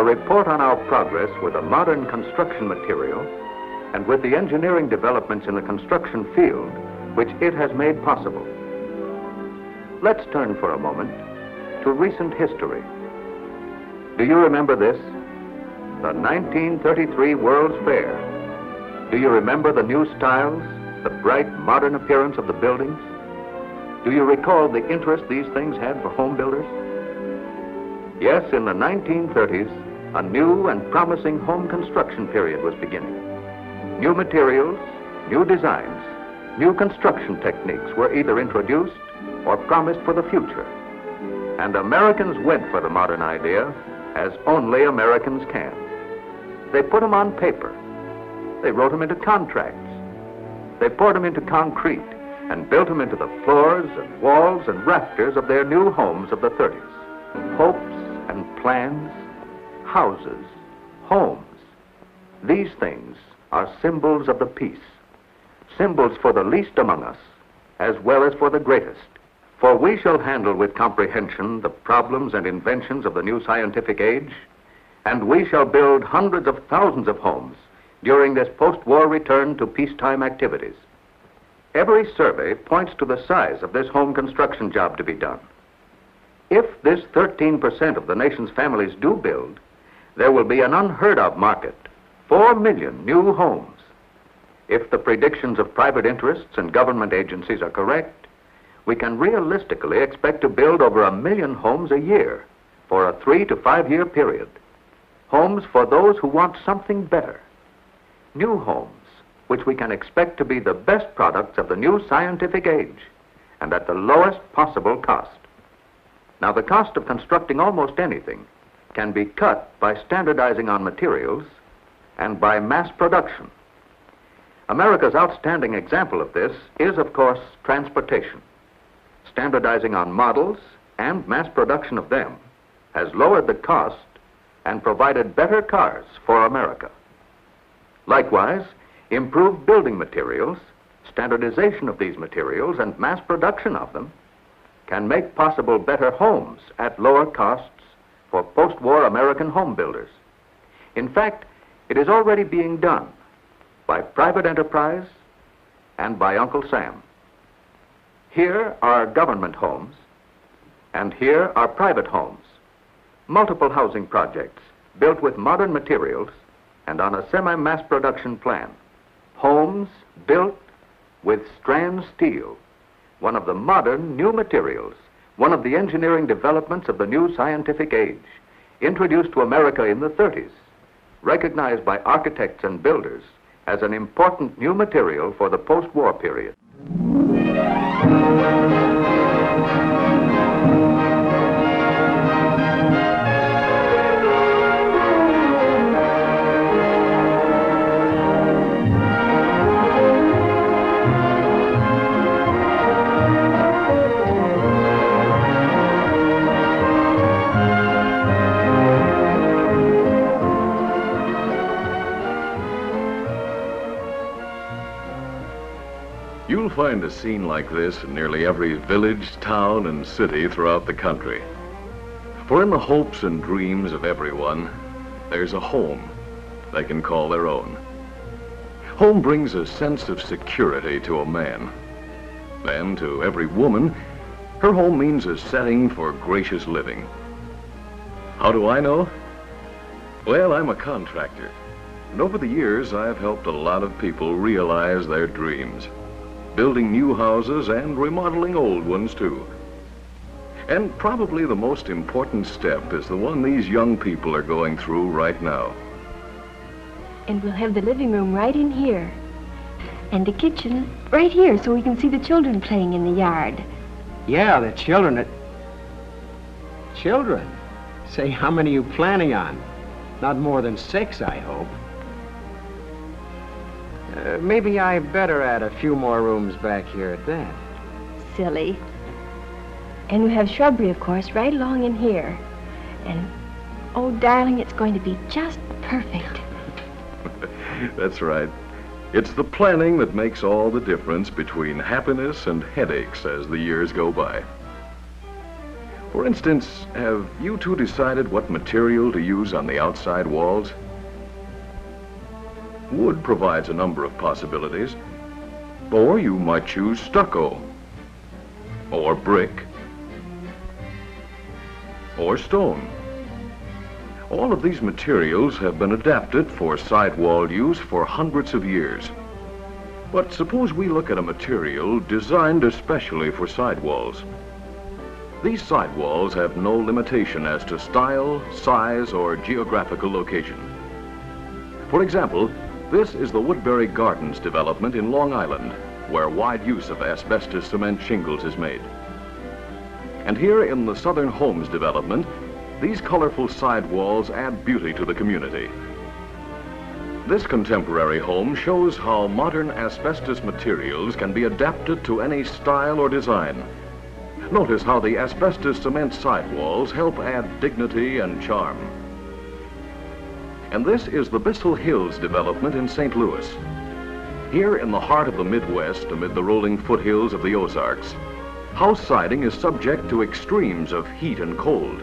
report on our progress with a modern construction material and with the engineering developments in the construction field which it has made possible. Let's turn for a moment to recent history. Do you remember this? The 1933 World's Fair. Do you remember the new styles, the bright modern appearance of the buildings? Do you recall the interest these things had for home builders? Yes, in the 1930s, a new and promising home construction period was beginning. New materials, new designs, new construction techniques were either introduced or promised for the future. And Americans went for the modern idea as only Americans can. They put them on paper. They wrote them into contracts. They poured them into concrete and built them into the floors and walls and rafters of their new homes of the 30s. Hopes and plans, houses, homes. These things are symbols of the peace, symbols for the least among us, as well as for the greatest. For we shall handle with comprehension the problems and inventions of the new scientific age, and we shall build hundreds of thousands of homes during this post-war return to peacetime activities. Every survey points to the size of this home construction job to be done. If this 13% of the nation's families do build, there will be an unheard of market, 4 million new homes. If the predictions of private interests and government agencies are correct, we can realistically expect to build over 1 million homes a year for a 3 to 5 year period. Homes for those who want something better. New homes, which we can expect to be the best products of the new scientific age and at the lowest possible cost. Now, the cost of constructing almost anything can be cut by standardizing on materials and by mass production. America's outstanding example of this is, of course, transportation. Standardizing on models and mass production of them has lowered the cost and provided better cars for America. Likewise, improved building materials, standardization of these materials, and mass production of them can make possible better homes at lower costs for post-war American home builders. In fact, it is already being done by private enterprise and by Uncle Sam. Here are government homes, and here are private homes. Multiple housing projects built with modern materials and on a semi-mass production plan. Homes built with strand steel, one of the modern new materials, one of the engineering developments of the new scientific age, introduced to America in the 30s, recognized by architects and builders as an important new material for the post-war period. You'll find a scene like this in nearly every village, town, and city throughout the country. For in the hopes and dreams of everyone, there's a home they can call their own. Home brings a sense of security to a man. Then, to every woman, her home means a setting for gracious living. How do I know? Well, I'm a contractor, and over the years, I've helped a lot of people realize their dreams, building new houses and remodeling old ones too. And probably the most important step is the one these young people are going through right now. And we'll have the living room right in here, and the kitchen right here so we can see the children playing in the yard. Yeah, the children. Children? Say, how many are you planning on? Not more than 6, I hope. Maybe I better add a few more rooms back here at that. Silly. And we have shrubbery, of course, right along in here. And, oh, darling, it's going to be just perfect. That's right. It's the planning that makes all the difference between happiness and headaches as the years go by. For instance, have you two decided what material to use on the outside walls? Wood provides a number of possibilities. Or you might choose stucco, or brick, or stone. All of these materials have been adapted for sidewall use for hundreds of years. But suppose we look at a material designed especially for sidewalls. These sidewalls have no limitation as to style, size, or geographical location. For example, this is the Woodbury Gardens development in Long-Island, where wide use of asbestos cement shingles is made. And here in the Southern Homes development, these colorful sidewalls add beauty to the community. This contemporary home shows how modern asbestos materials can be adapted to any style or design. Notice how the asbestos cement sidewalls help add dignity and charm. And this is the Bissell Hills development in St. Louis. Here in the heart of the Midwest, amid the rolling foothills of the Ozarks, house siding is subject to extremes of heat and cold.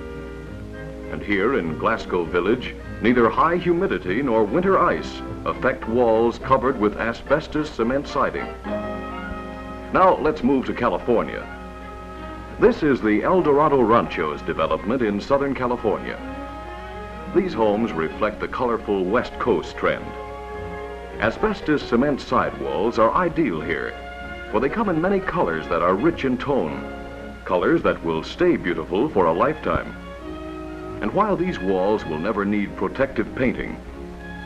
And here in Glasgow Village, neither high humidity nor winter ice affect walls covered with asbestos cement siding. Now let's move to California. This is the El Dorado Ranchos development in Southern California. These homes reflect the colorful West Coast trend. Asbestos cement sidewalls are ideal here, for they come in many colors that are rich in tone, colors that will stay beautiful for a lifetime. And while these walls will never need protective painting,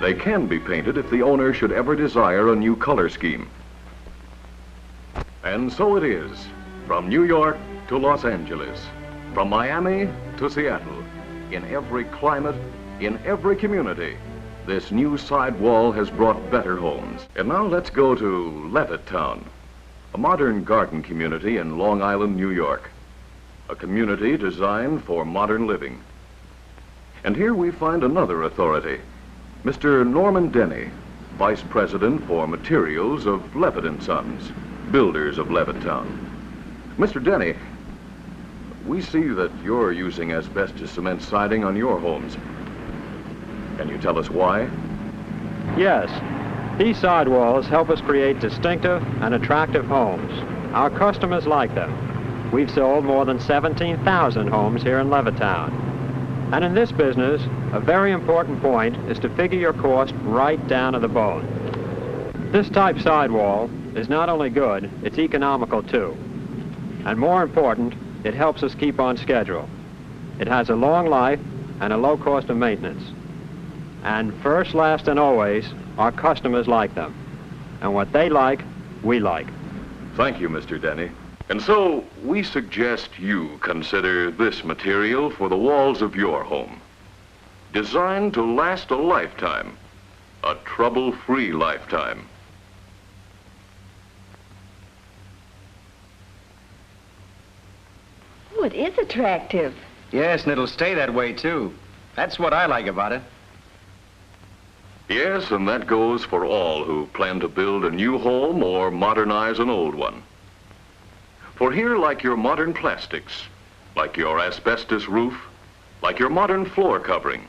they can be painted if the owner should ever desire a new color scheme. And so it is, from New York to Los Angeles, from Miami to Seattle, in every climate, in every community, this new sidewall has brought better homes. And now let's go to Levittown, a modern garden community in Long Island, New York, a community designed for modern living. And here we find another authority, Mr. Norman Denny, Vice President for Materials of Levitt & Sons, builders of Levittown. Mr. Denny, we see that you're using asbestos cement siding on your homes. Can you tell us why? Yes. These sidewalls help us create distinctive and attractive homes. Our customers like them. We've sold more than 17,000 homes here in Levittown. And in this business, a very important point is to figure your cost right down to the bone. This type sidewall is not only good, it's economical too. And more important, it helps us keep on schedule. It has a long life and a low cost of maintenance. And first, last, and always, our customers like them. And what they like, we like. Thank you, Mr. Denny. And so, we suggest you consider this material for the walls of your home. Designed to last a lifetime, a trouble-free lifetime. Oh, it is attractive. Yes, and it'll stay that way, too. That's what I like about it. Yes, and that goes for all who plan to build a new home or modernize an old one. For here, like your modern plastics, like your asbestos roof, like your modern floor covering,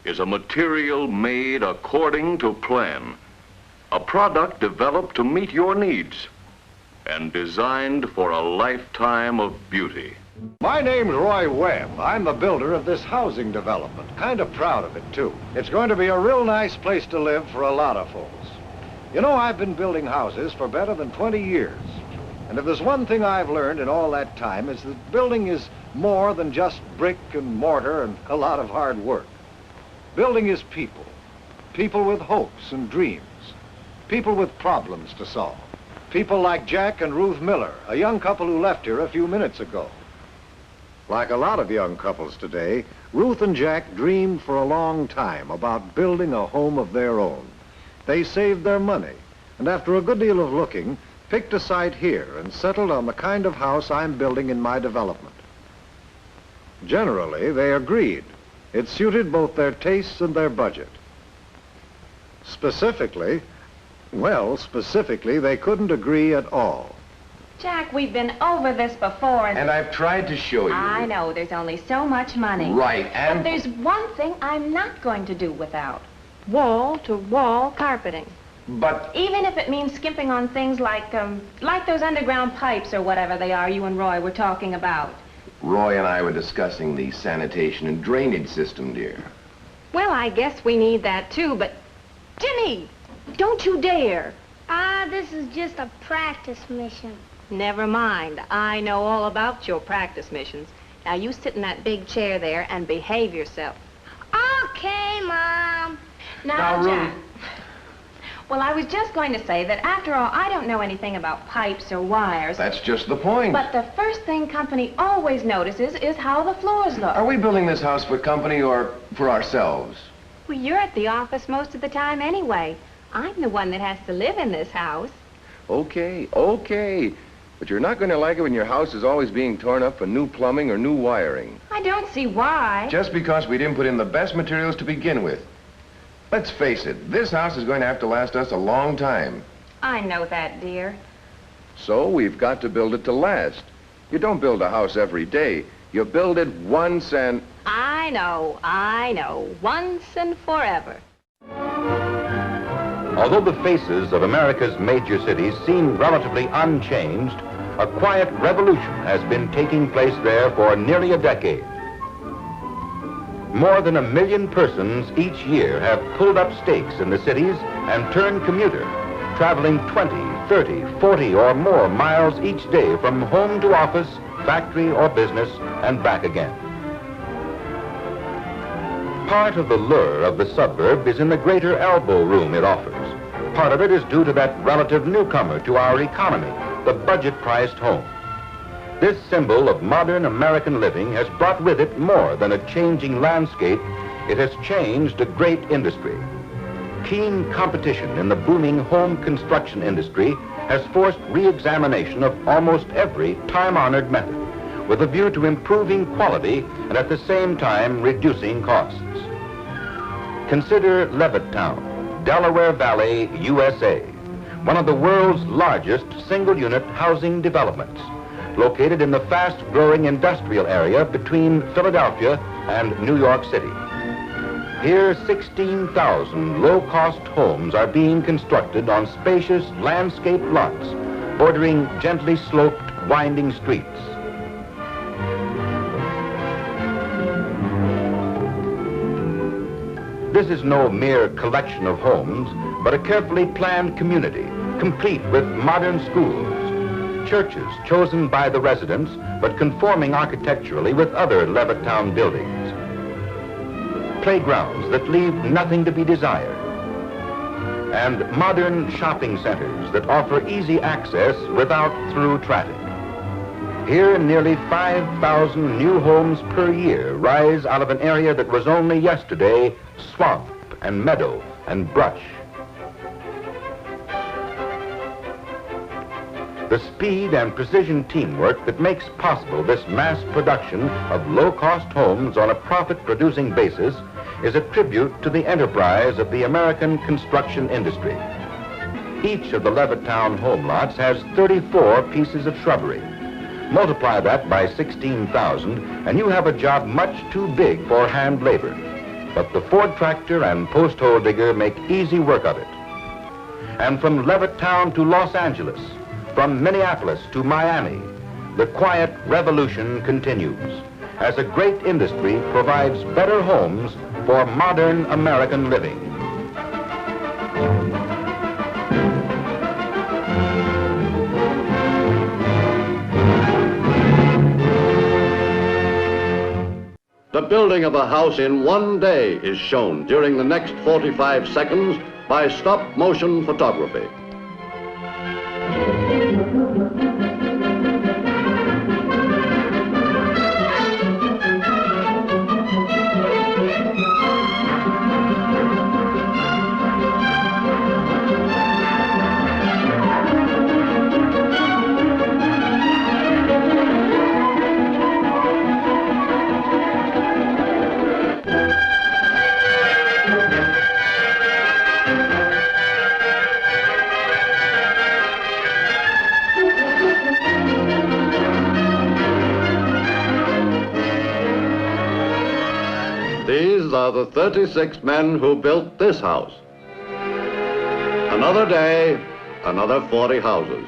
is a material made according to plan, a product developed to meet your needs, and designed for a lifetime of beauty. My name's Roy Webb. I'm the builder of this housing development. Kind of proud of it, too. It's going to be a real nice place to live for a lot of folks. You know, I've been building houses for better than 20 years. And if there's one thing I've learned in all that time, is that building is more than just brick and mortar and a lot of hard work. Building is people. People with hopes and dreams. People with problems to solve. People like Jack and Ruth Miller, a young couple who left here a few minutes ago. Like a lot of young couples today, Ruth and Jack dreamed for a long time about building a home of their own. They saved their money, and after a good deal of looking, picked a site here and settled on the kind of house I'm building in my development. Generally, they agreed. It suited both their tastes and their budget. Specifically, they couldn't agree at all. Jack, we've been over this before. And I've tried to show you. I know, there's only so much money. Right, and... But there's one thing I'm not going to do without. Wall-to-wall carpeting. But... Even if it means skimping on things like those underground pipes or whatever they are you and Roy were talking about. Roy and I were discussing the sanitation and drainage system, dear. Well, I guess we need that too, but... Jimmy, don't you dare. This is just a practice mission. Never mind. I know all about your practice missions. Now, you sit in that big chair there and behave yourself. Okay, Mom. Now, Jack. Well, I was just going to say that, after all, I don't know anything about pipes or wires. That's just the point. But the first thing company always notices is how the floors look. Are we building this house for company or for ourselves? Well, you're at the office most of the time anyway. I'm the one that has to live in this house. Okay. But you're not going to like it when your house is always being torn up for new plumbing or new wiring. I don't see why. Just because we didn't put in the best materials to begin with. Let's face it, this house is going to have to last us a long time. I know that, dear. So we've got to build it to last. You don't build a house every day. You build it once and... I know. Once and forever. Although the faces of America's major cities seem relatively unchanged, a quiet revolution has been taking place there for nearly a decade. More than 1 million persons each year have pulled up stakes in the cities and turned commuter, traveling 20, 30, 40 or more miles each day from home to office, factory or business, and back again. Part of the lure of the suburb is in the greater elbow room it offers. Part of it is due to that relative newcomer to our economy, the budget-priced home. This symbol of modern American living has brought with it more than a changing landscape. It has changed a great industry. Keen competition in the booming home construction industry has forced re-examination of almost every time-honored method, with a view to improving quality and at the same time reducing costs. Consider Levittown, Delaware Valley, USA, one of the world's largest single-unit housing developments, located in the fast-growing industrial area between Philadelphia and New York City. Here, 16,000 low-cost homes are being constructed on spacious landscaped lots, bordering gently sloped, winding streets. This is no mere collection of homes, but a carefully planned community, complete with modern schools, churches chosen by the residents, but conforming architecturally with other Levittown buildings, playgrounds that leave nothing to be desired, and modern shopping centers that offer easy access without through traffic. Here, nearly 5,000 new homes per year rise out of an area that was only yesterday swamp and meadow and brush. The speed and precision teamwork that makes possible this mass production of low-cost homes on a profit-producing basis is a tribute to the enterprise of the American construction industry. Each of the Levittown home lots has 34 pieces of shrubbery. Multiply that by 16,000 and you have a job much too big for hand labor. But the Ford tractor and post hole digger make easy work of it. And from Levittown to Los Angeles, from Minneapolis to Miami, the quiet revolution continues as a great industry provides better homes for modern American living. The building of a house in one day is shown during the next 45 seconds by stop-motion photography. These are the 36 men who built this house. Another day, another 40 houses.